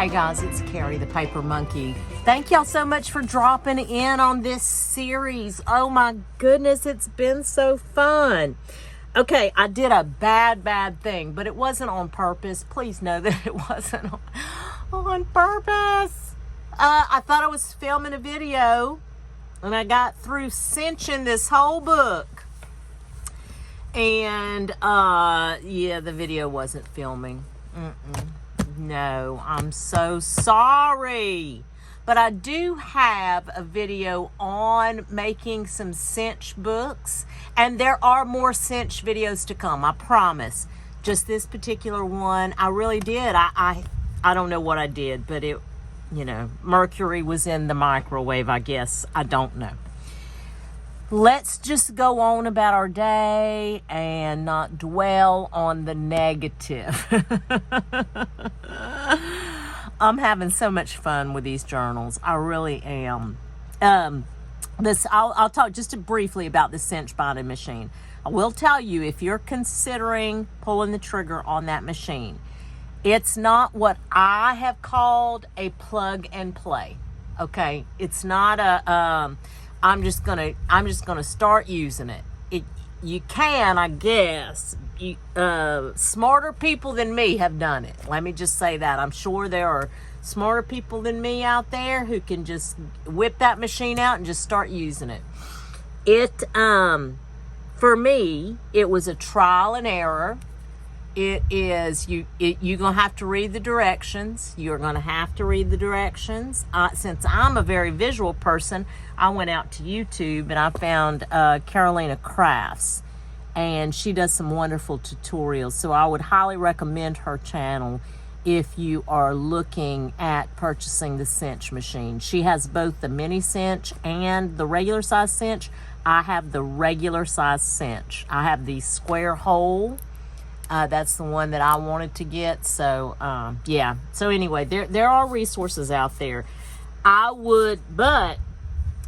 Hi guys, it's Carrie the Paper Monkey. Thank y'all so much for dropping in on this series. Oh my goodness, it's been so fun. Okay, I did a bad thing, but it wasn't on purpose. Please know that it wasn't on purpose. I thought I was filming a video and I got through cinching this whole book. And yeah, the video wasn't filming. No, I'm so sorry. But I do have a video on making some cinch books, and there are more cinch videos to come, I promise. Just this particular one, I really did. I don't know what I did, but it, you know, mercury was in the microwave, I guess. I don't know. Let's just go on about our day and not dwell on the negative. I'm having so much fun with these journals. I really am. I'll talk just briefly about the cinch binding machine. I will tell you, if you're considering pulling the trigger on that machine, it's not what I have called a plug and play. Okay, it's not a I'm just gonna start using it. You can, I guess. Smarter people than me have done it. Let me just say that. I'm sure there are smarter people than me out there who can just whip that machine out and just start using it. For me, it was a trial and error. You're gonna have to read the directions. You're gonna have to read the directions. Since I'm a very visual person, I went out to YouTube and I found Carolina Crafts, and she does some wonderful tutorials. So I would highly recommend her channel if you are looking at purchasing the cinch machine. She has both the mini cinch and the regular size cinch. I have the regular size cinch. I have the square hole. That's the one that I wanted to get. So yeah. So anyway, there are resources out there. But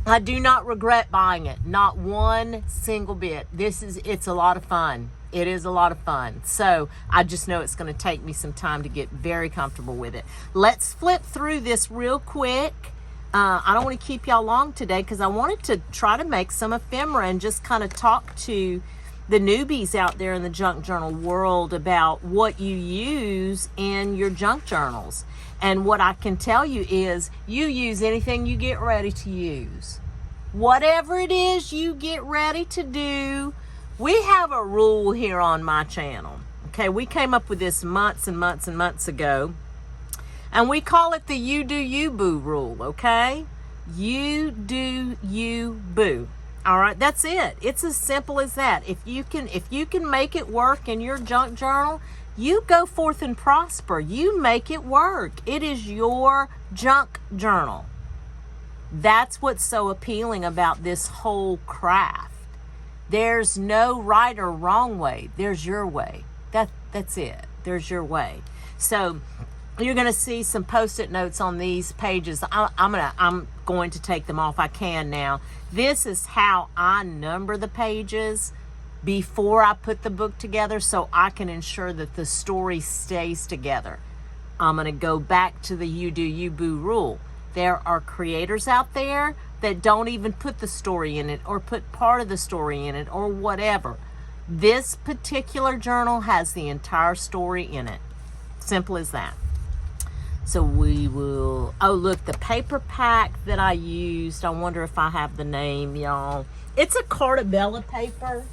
I do not regret buying it. Not one single bit. It's a lot of fun. It is a lot of fun. So I just know it's going to take me some time to get very comfortable with it. Let's flip through this real quick. I don't want to keep y'all long today because I wanted to try to make some ephemera and just kind of talk to the newbies out there in the junk journal world about what you use in your junk journals. And what I can tell you is you use anything you get ready to use. Whatever it is you get ready to do. We have a rule here on my channel. Okay, we came up with this months and months and months ago. And we call it the you do you boo rule, okay? You do you boo. All right, that's it. It's as simple as that. If you can make it work in your junk journal, you go forth and prosper. You make it work. It is your junk journal. That's what's so appealing about this whole craft. There's no right or wrong way. There's your way. That's it. There's your way. So you're going to see some post-it notes on these pages. I'm going to take them off. I can now. This is how I number the pages before I put the book together, so I can ensure that the story stays together. I'm going to go back to the you do you boo rule. There are creators out there that don't even put the story in it or put part of the story in it or whatever. This particular journal has the entire story in it. Simple as that. So we will, oh look, the paper pack that I used, I wonder if I have the name, y'all. It's a Cartabella paper.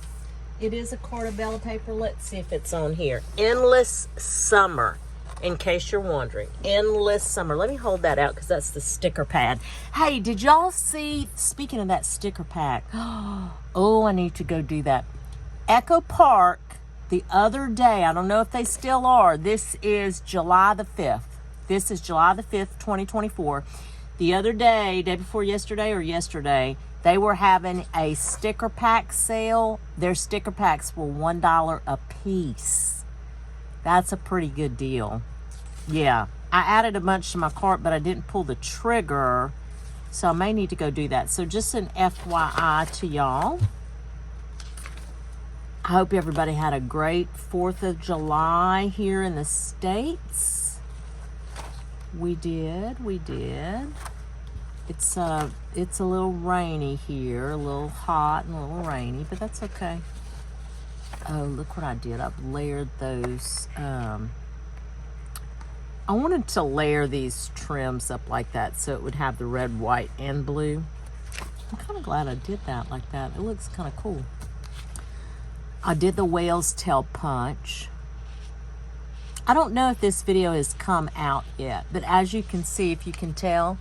It is a Cartabella paper. Let's see if it's on here. Endless Summer, in case you're wondering. Endless Summer. Let me hold that out because that's the sticker pad. Hey, did y'all see, speaking of that sticker pack, oh, I need to go do that. Echo Park, the other day, I don't know if they still are, this is July the 5th. This is July the 5th, 2024. The other day before yesterday, they were having a sticker pack sale. Their sticker packs were $1 a piece. That's a pretty good deal. Yeah, I added a bunch to my cart, but I didn't pull the trigger, so I may need to go do that. So just an FYI to y'all. I hope everybody had a great 4th of July here in the States. We did. It's a little rainy here, a little hot and a little rainy, but that's okay. Oh, look what I did. I've layered those. I wanted to layer these trims up like that so it would have the red, white, and blue. I'm kind of glad I did that like that. It looks kind of cool. I did the whale's tail punch. I don't know if this video has come out yet, but as you can see, if you can tell,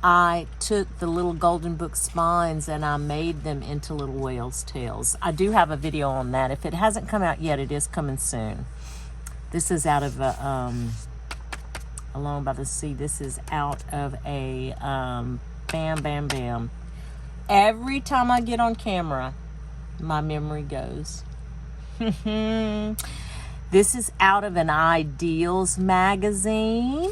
I took the little Golden Book spines and I made them into little whale's tails. I do have a video on that. If it hasn't come out yet, it is coming soon. This is out of a, Alone by the Sea. This is out of a, Bam Bam Bam. Every time I get on camera, my memory goes. This is out of an Ideals magazine.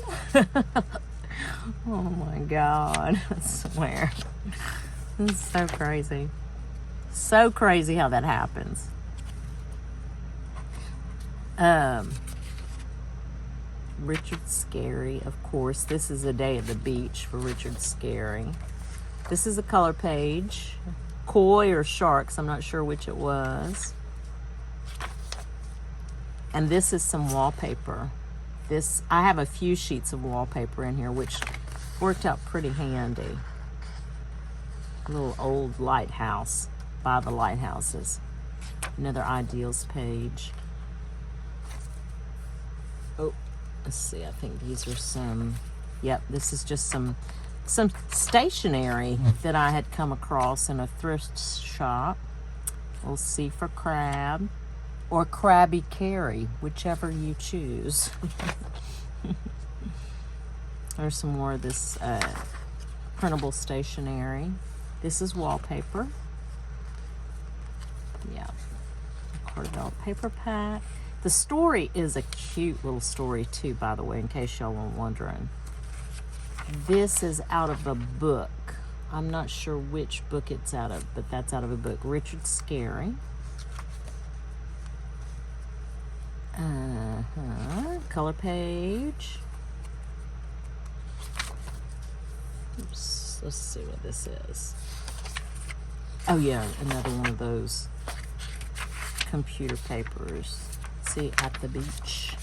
Oh my God, I swear. It's so crazy. So crazy how that happens. Richard Scarry, of course. This is A Day at the Beach for Richard Scarry. This is a color page. Koi or Sharks, I'm not sure which it was. And this is some wallpaper. I have a few sheets of wallpaper in here, which worked out pretty handy. A little old lighthouse by the lighthouses. Another Ideals page. Oh, let's see. I think these are some. Yep, this is just some stationery that I had come across in a thrift shop. We'll see for crab. Or Krabby Carry, whichever you choose. There's some more of this printable stationery. This is wallpaper. Yeah. Cordell paper pack. The story is a cute little story too, by the way, in case y'all were wondering. This is out of a book. I'm not sure which book it's out of, but that's out of a book. Richard Scarry. Color page. Oops, let's see what this is. Oh yeah, another one of those computer papers. See, At the Beach.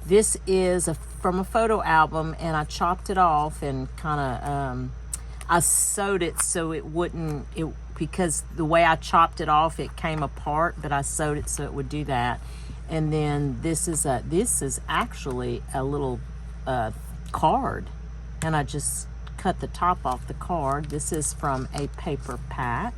This is from a photo album, and I chopped it off and kind of I sewed it so it wouldn't, because the way I chopped it off, it came apart, but I sewed it so it would do that. And then this is actually a little card, and I just cut the top off the card. This is from a paper pack.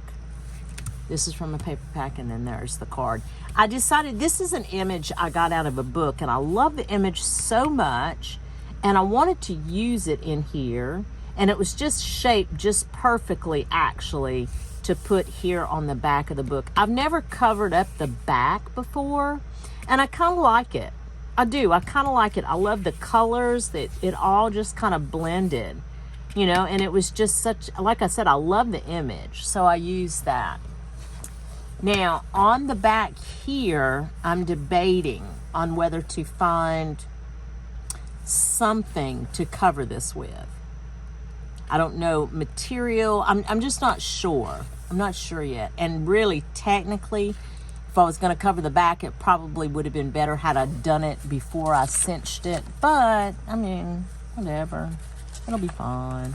This is from a paper pack, and then there's the card. I decided this is an image I got out of a book, and I love the image so much, and I wanted to use it in here, and it was just shaped just perfectly, actually, to put here on the back of the book. I've never covered up the back before, and I kind of like it. I do. I kind of like it. I love the colors, that it all just kind of blended, you know, and it was just such, like I said, I love the image, so I used that. Now, on the back here, I'm debating on whether to find something to cover this with. I don't know, material. I'm just not sure. I'm not sure yet. And really, technically, if I was going to cover the back, it probably would have been better had I done it before I cinched it. But, I mean, whatever. It'll be fine.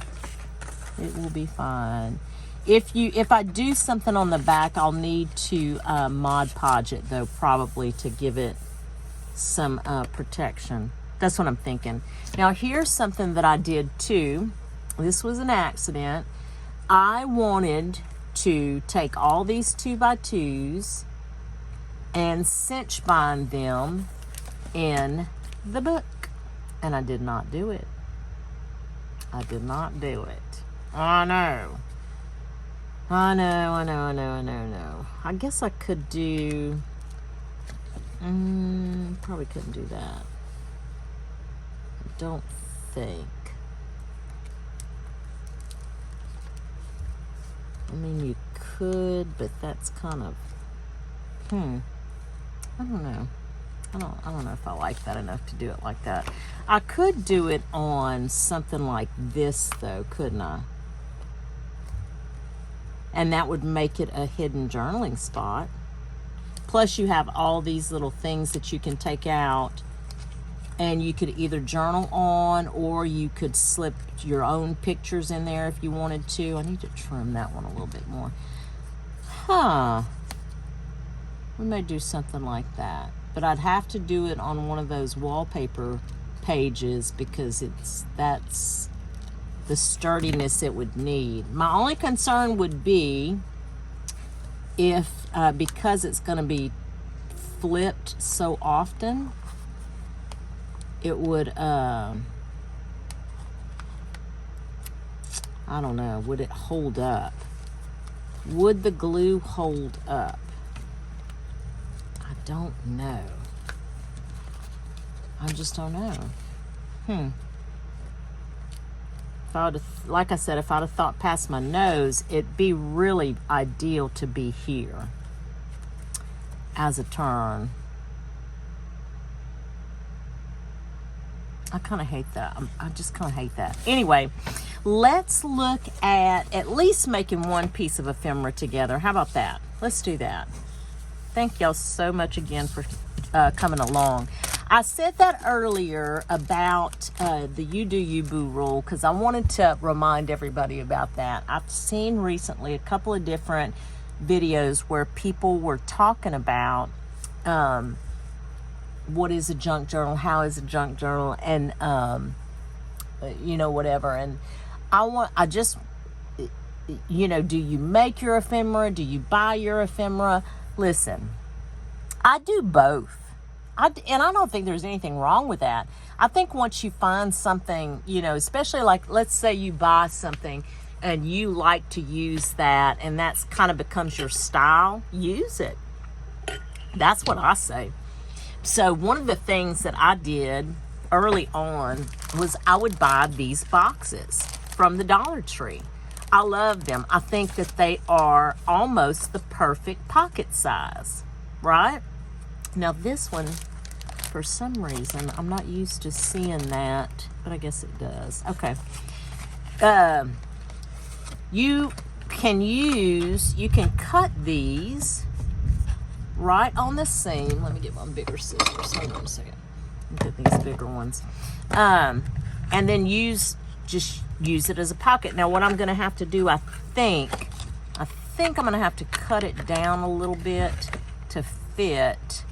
It will be fine. If I do something on the back, I'll need to Mod Podge it, though, probably, to give it some protection. That's what I'm thinking. Now, here's something that I did, too. This was an accident. I wanted to take all these 2x2s and cinch bind them in the book. And I did not do it. I did not do it. I know. I know. I guess I could do... probably couldn't do that. I don't think. I mean, you could, but that's kind of... I don't know. I don't know if I like that enough to do it like that. I could do it on something like this though, couldn't I? And that would make it a hidden journaling spot. Plus you have all these little things that you can take out and you could either journal on, or you could slip your own pictures in there if you wanted to. I need to trim that one a little bit more. We may do something like that, but I'd have to do it on one of those wallpaper pages because that's the sturdiness it would need. My only concern would be if because it's going to be flipped so often, it would I don't know, would it hold up? Would the glue hold up? I don't know. I just don't know. If I would have, like I said, if I'd have thought past my nose, it'd be really ideal to be here as a turn. I kind of hate that. I just kind of hate that. Anyway, let's look at least making one piece of ephemera together. How about that? Let's do that. Thank y'all so much again for coming along. I said that earlier about the You Do You Boo rule because I wanted to remind everybody about that. I've seen recently a couple of different videos where people were talking about what is a junk journal, how is a junk journal, and you know, whatever. And I just you know, do you make your ephemera? Do you buy your ephemera? Listen, I do both. And I don't think there's anything wrong with that. I think once you find something, you know, especially like, let's say you buy something and you like to use that and that's kind of becomes your style, use it. That's what I say. So one of the things that I did early on was I would buy these boxes from the Dollar Tree. I love them. I think that they are almost the perfect pocket size, right? Now this one, for some reason, I'm not used to seeing that, but I guess it does. Okay. You can cut these right on the seam. Let me get my bigger scissors. Hold on a second. Get these bigger ones. And then just use it as a pocket. Now what I'm going to have to do, I think I'm going to have to cut it down a little bit to fit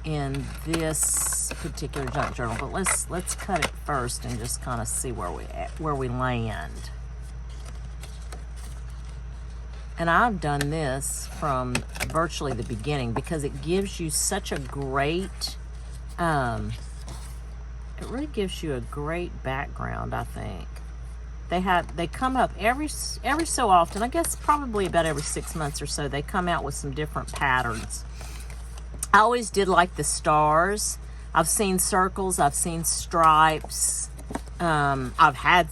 in this particular junk journal. But let's cut it first and just kind of see where we land. And I've done this from virtually the beginning because it gives you such a great it really gives you a great background, I think. They come up every so often, I guess probably about every 6 months or so, they come out with some different patterns. I always did like the stars. I've seen circles, I've seen stripes. I've had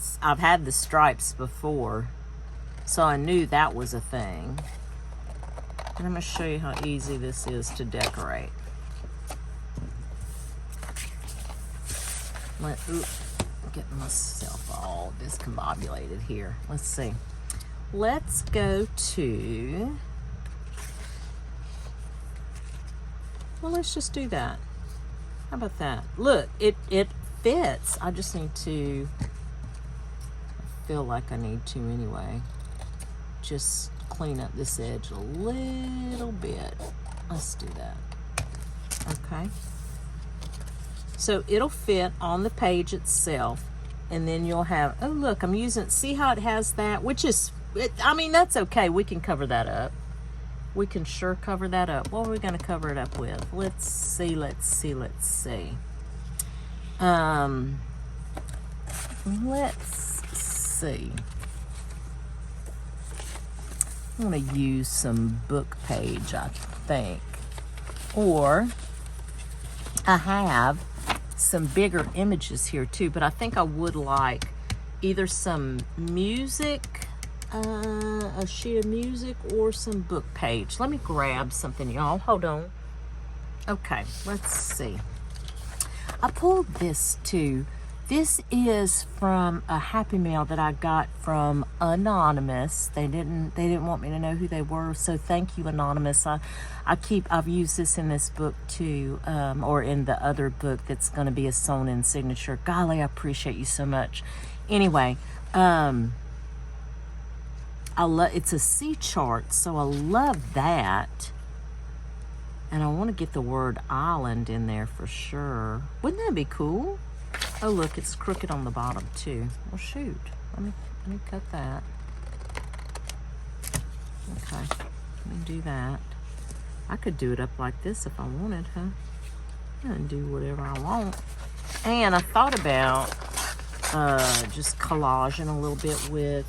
the stripes before, so I knew that was a thing. And I'm going to show you how easy this is to decorate. Get myself all discombobulated here. Let's see. Let's go to, well, let's just do that. How about that? Look, it fits. I just need to, I feel like I need to anyway, just clean up this edge a little bit. Let's do that. Okay. So it'll fit on the page itself, and then you'll have, oh look, I'm using, see how it has that, which is, I mean, that's okay. We can cover that up. We can sure cover that up. What are we going to cover it up with? Let's see. Let's see. I'm going to use some book page, I think. Or I have some bigger images here too, but I think I would like either some music, a sheet of music, or some book page. Let me grab something, y'all. Hold on. Okay, let's see. I pulled this too. This is from a Happy Mail that I got from Anonymous. They didn't want me to know who they were, so thank you, Anonymous. I've used this in this book too, or in the other book that's going to be a sewn-in signature. Golly, I appreciate you so much. Anyway, it's a sea chart, so I love that. And I want to get the word island in there for sure. Wouldn't that be cool? Oh, look, it's crooked on the bottom too. Well, shoot. Let me cut that. Okay, let me do that. I could do it up like this if I wanted, huh? And do whatever I want. And I thought about just collaging a little bit with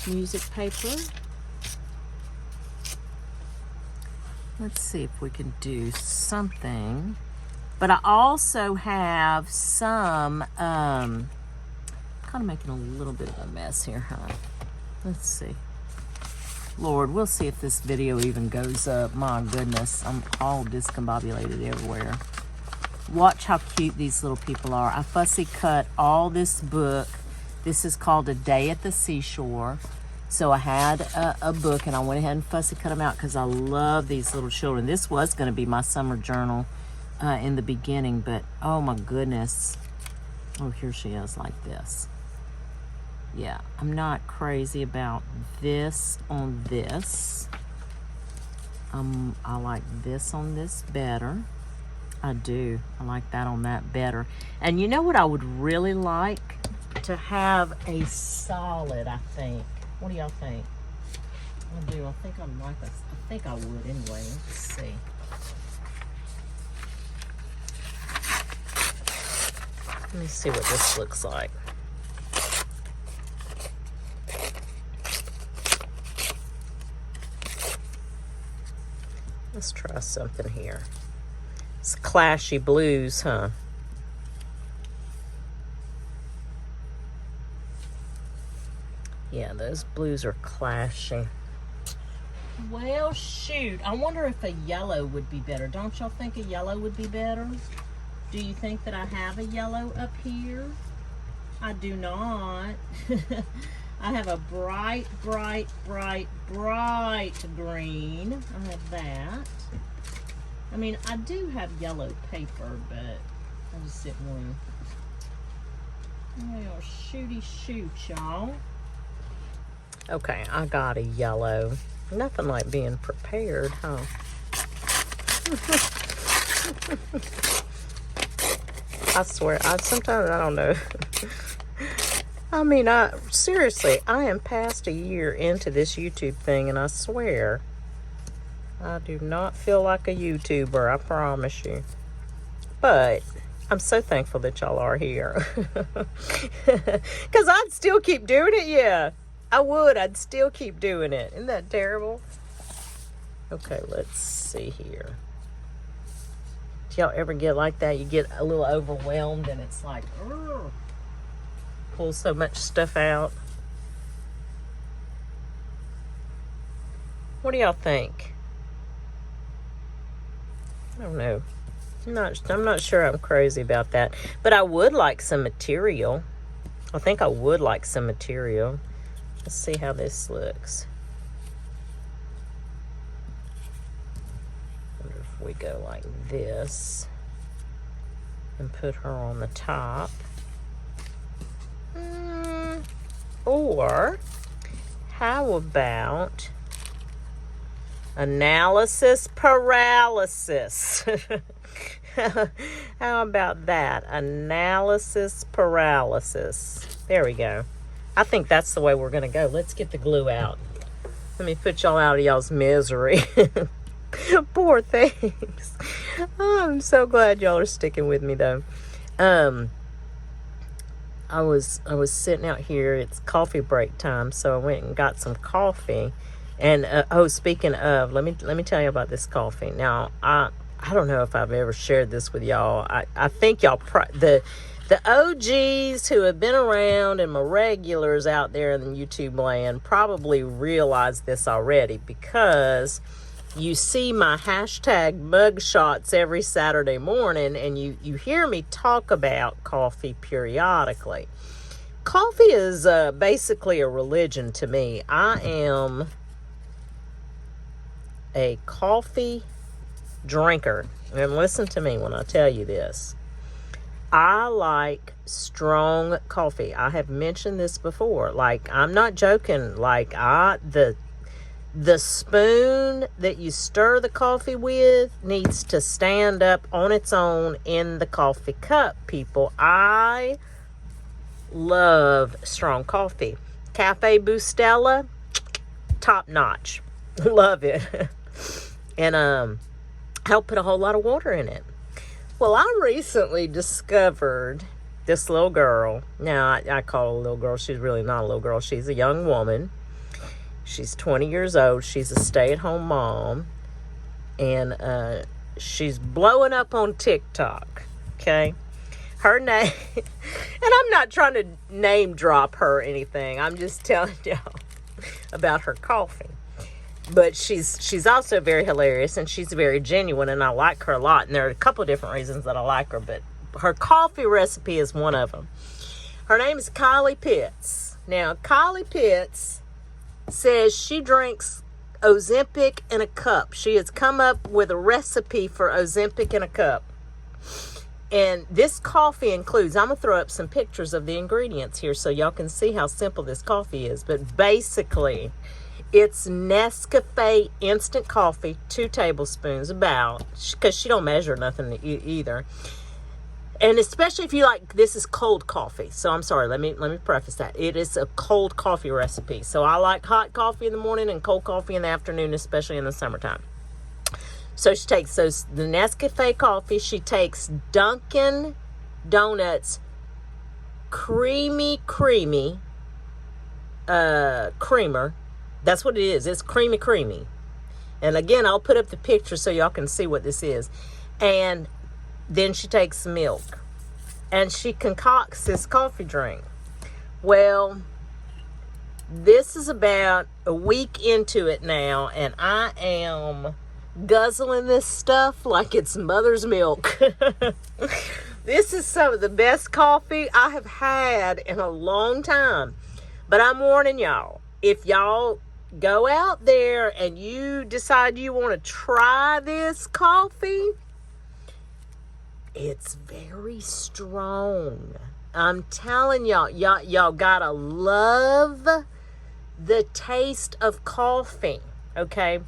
music paper. Let's see if we can do something. But I also have some, kind of making a little bit of a mess here, huh? Let's see. Lord, we'll see if this video even goes up. My goodness, I'm all discombobulated everywhere. Watch how cute these little people are. I fussy cut all this book. This is called A Day at the Seashore. So I had a book, and I went ahead and fussy cut them out because I love these little children. This was going to be my summer journal in the beginning, but oh my goodness. Oh, here she is like this. Yeah, I'm not crazy about this on this. I like this on this better. I do. I like that on that better. And you know what I would really like? To have a solid, I think. What do y'all think? I do. I think I like this. I think I would anyway. Let's see. Let me see what this looks like. Let's try something here. It's clashy blues, huh? Yeah, those blues are clashing. Well, shoot. I wonder if a yellow would be better. Don't y'all think a yellow would be better? Do you think that I have a yellow up here? I do not. I have a bright, bright, bright, bright green. I have that. I mean, I do have yellow paper, but I just didn't want to. Well, shooty shoot, y'all. Okay, I got a yellow. Nothing like being prepared, huh? I swear, sometimes I don't know. I mean, seriously, I am past a year into this YouTube thing, and I swear, I do not feel like a YouTuber, I promise you. But I'm so thankful that y'all are here. Because I'd still keep doing it, yeah. I would. I'd still keep doing it. Isn't that terrible? Okay, let's see here. Do y'all ever get like that? You get a little overwhelmed and it's like, ugh, pull so much stuff out. What do y'all think? I don't know. I'm not sure I'm crazy about that. But I would like some material. I think I would like some material. Let's see how this looks. I wonder if we go like this and put her on the top. Or how about analysis paralysis? How about that? Analysis paralysis. There we go. I think that's the way we're going to go. Let's get the glue out. Let me put y'all out of y'all's misery. Poor things. Oh, I'm so glad y'all are sticking with me, though. I was sitting out here. It's coffee break time, so I went and got some coffee. And, speaking of, let me tell you about this coffee. Now, I don't know if I've ever shared this with y'all. I think y'all, the OGs who have been around and my regulars out there in the YouTube land probably realize this already, because you see my hashtag mug shots every Saturday morning, and you hear me talk about coffee periodically. Coffee is basically a religion to me. I am a coffee drinker. And listen to me when I tell you this. I like strong coffee. I have mentioned this before. Like, I'm not joking. Like, the spoon that you stir the coffee with needs to stand up on its own in the coffee cup, people. I love strong coffee. Cafe Bustelo, top notch. Love it. And I'll put a whole lot of water in it. Well, I recently discovered this little girl. Now, I call her a little girl. She's really not a little girl. She's a young woman. She's 20 years old. She's a stay-at-home mom. And she's blowing up on TikTok. Okay? Her name, and I'm not trying to name drop her or anything. I'm just telling y'all about her coffee. But she's also very hilarious, and she's very genuine, and I like her a lot. And there are a couple of different reasons that I like her, but her coffee recipe is one of them. Her name is Kylie Pitts. Now, Kylie Pitts says she drinks Ozempic in a cup. She has come up with a recipe for Ozempic in a cup. And this coffee includes, I'm going to throw up some pictures of the ingredients here so y'all can see how simple this coffee is. But basically, it's Nescafe instant coffee, 2 tablespoons about, because she don't measure nothing either. And especially if you like, this is cold coffee. So I'm sorry, let me preface that. It is a cold coffee recipe. So I like hot coffee in the morning and cold coffee in the afternoon, especially in the summertime. So she takes the Nescafe coffee. She takes Dunkin' Donuts creamy creamer. That's what it is. It's creamy. And again, I'll put up the picture so y'all can see what this is. And then she takes milk. And she concocts this coffee drink. Well, this is about a week into it now. And I am guzzling this stuff like it's mother's milk. This is some of the best coffee I have had in a long time. But I'm warning y'all, if y'all go out there and you decide you want to try this coffee, it's very strong. I'm telling y'all gotta love the taste of coffee, okay?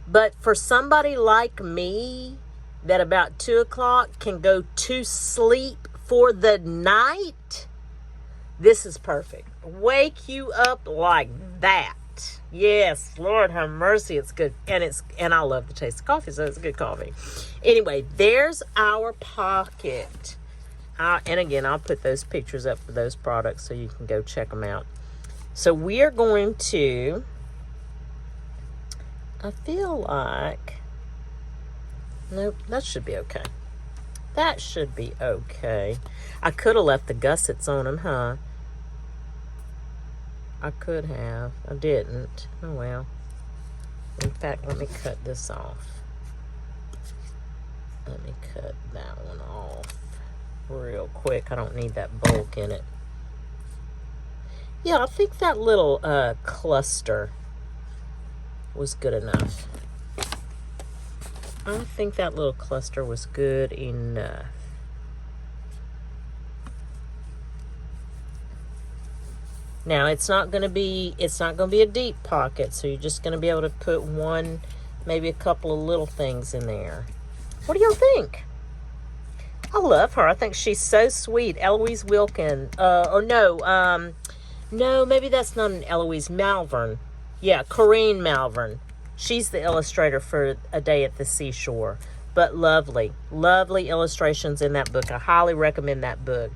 But for somebody like me that about 2 o'clock can go to sleep for the night, this is perfect. Wake you up like that. Yes, Lord have mercy, it's good. And I love the taste of coffee, so it's good coffee. Anyway, there's our pocket. And again, I'll put those pictures up for those products so you can go check them out. So we are going to, I feel like, nope, that should be okay. That should be okay. I could have left the gussets on them, huh? I could have. I didn't. Oh, well. In fact, let me cut this off. Let me cut that one off real quick. I don't need that bulk in it. Yeah, I think that little cluster was good enough. I think that little cluster was good enough. Now, it's not going to be a deep pocket, so you're just going to be able to put one, maybe a couple of little things in there. What do y'all think? I love her. I think she's so sweet. Eloise Wilkin. No, maybe that's not an Eloise. Malvern. Yeah, Corrine Malvern. She's the illustrator for A Day at the Seashore. But lovely illustrations in that book. I highly recommend that book.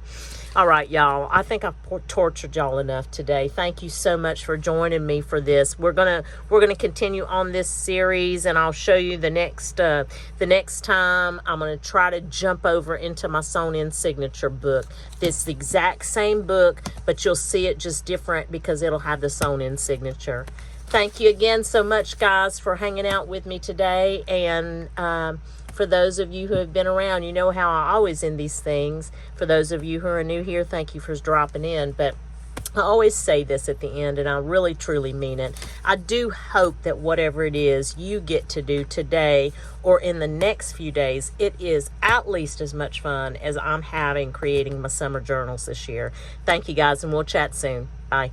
All right, y'all. I think I've tortured y'all enough today. Thank you so much for joining me for this. We're gonna continue on this series, and I'll show you the next time. I'm gonna try to jump over into my sewn-in signature book. It's the exact same book, but you'll see it just different because it'll have the sewn-in signature. Thank you again so much, guys, for hanging out with me today. And for those of you who have been around, you know how I always end these things. For those of you who are new here, thank you for dropping in. But I always say this at the end, and I really truly mean it. I do hope that whatever it is you get to do today or in the next few days, it is at least as much fun as I'm having creating my summer journals this year. Thank you, guys, and we'll chat soon. Bye.